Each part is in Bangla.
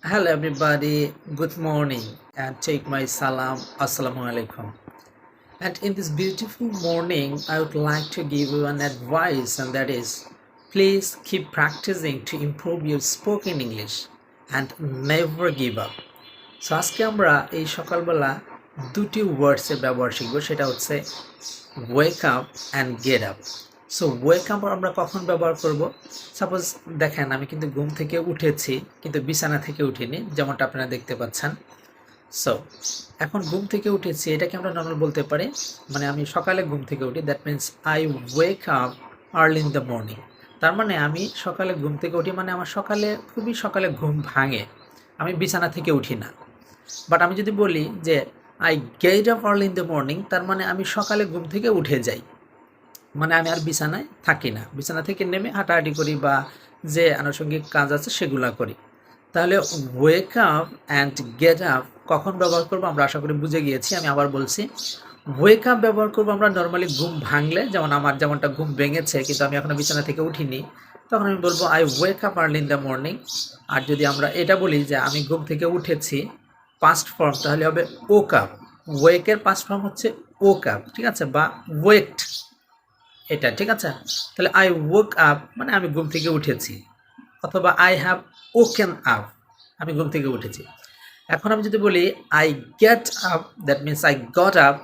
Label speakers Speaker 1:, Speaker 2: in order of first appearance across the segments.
Speaker 1: Hello everybody, good morning and take my salam, assalamu alaikum. And in this beautiful morning, I would like to give you an advice, and that is please keep practicing to improve your spoken English and never give up. So আজকে আমরা এই সকালবেলা দুটি ওয়ার্ডসের ব্যবহার শিখব, সেটা হচ্ছে ওয়েক up and get up. So wake up আমরা কখন ব্যবহার করব? সাপোজ দেখেন আমি কিন্তু ঘুম থেকে উঠেছি কিন্তু বিছানা থেকে উঠিনি, যেমনটা আপনারা দেখতে পাচ্ছেন। সো এখন ঘুম থেকে উঠেছি, এটাকে আমরা নর্মাল বলতে পারি, মানে আমি সকালে ঘুম থেকে উঠি, that means I wake up early in the morning. তার মানে আমি সকালে ঘুম থেকে উঠি, মানে আমার সকালে খুবই সকালে ঘুম ভাঙে, আমি বিছানা থেকে উঠি না। বাট আমি যদি বলি যে I get up early in the morning, তার মানে আমি সকালে ঘুম থেকে উঠে যাই, মানে আমি আর বিছানায় থাকি না, বিছানা থেকে নেমে হাঁটাহাঁটি করি বা যে আনুষঙ্গিক কাজ আছে সেগুলো করি। তাহলে ওয়েক আপ অ্যান্ড গেট আপ কখন ব্যবহার করবো আমরা আশা করি বুঝে গিয়েছি। আমি আবার বলছি, ওয়েক আপ ব্যবহার করবো আমরা নর্মালি ঘুম ভাঙলে, যেমন আমার যেমনটা ঘুম ভেঙেছে কিন্তু আমি এখনও বিছানা থেকে উঠিনি, তখন আমি বলবো I wake up early in the morning. আর যদি আমরা এটা বলি যে আমি ঘুম থেকে উঠেছি পাস্ট ফর্ম, তাহলে হবে ওক আপ। ওয়েকের পাস্ট ফর্ম হচ্ছে ওক আপ, ঠিক আছে, বা ওয়েকড, এটা ঠিক আছে। তাহলে আই ওক আপ মানে আমি ঘুম থেকে উঠেছি, অথবা আই হ্যাভ ওকেন আপ, আমি ঘুম থেকে উঠেছি। এখন আমি যদি বলি I get up, that means I got up,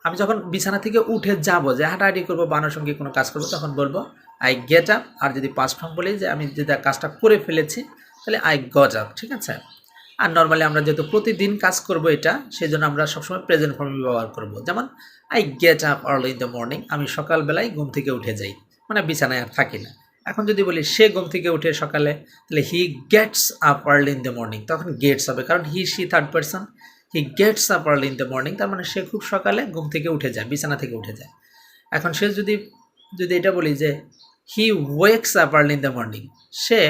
Speaker 1: আমি যখন বিছানা থেকে উঠে যাব, যে হাঁটাহাঁটি করবো বা আনুষঙ্গিক কোনো কাজ করবো, তখন বলবো আই গেট আপ। আর যদি পাস্ট ফর্ম বলি যে আমি যদি কাজটা করে ফেলেছি, তাহলে আই গট আপ, ঠিক আছে। আর নর্মালি আমরা যেহেতু প্রতিদিন কাজ করব এটা, সেই জন্য আমরা সবসময় প্রেজেন্ট ফর্ম ব্যবহার করব। যেমন I get up early in the morning, আমি সকালবেলায় ঘুম থেকে উঠে যাই, মানে বিছানায় আর থাকি না। এখন যদি বলি সে ঘুম থেকে উঠে সকালে, তাহলে he gets up early in the morning, তখন গেটস হবে, কারণ he she third person. He gets up early in the morning, তার মানে সে খুব সকালে ঘুম থেকে উঠে যায়, বিছানা থেকে উঠে যায়। এখন সে যদি যদি এটা বলি যে he wakes up early in the morning, সে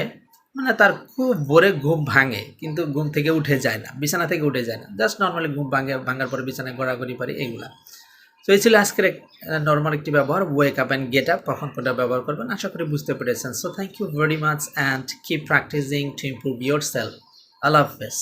Speaker 1: মানে তার খুব ভোরে ঘুম ভাঙে কিন্তু ঘুম থেকে উঠে যায় না, বিছানা থেকে উঠে যায় না, জাস্ট নর্মালি ঘুম ভাঙার পরে বিছানায় ঘোরাঘুরি পারি, এইগুলা। তো এই ছিল আজকের নর্মাল একটি ব্যবহার, wake up and get up, কখন কোনটা ব্যবহার করবেন আশা করি বুঝতে পেরেছেন। So thank you very much and keep practicing to improve yourself. Allah হাফেজ।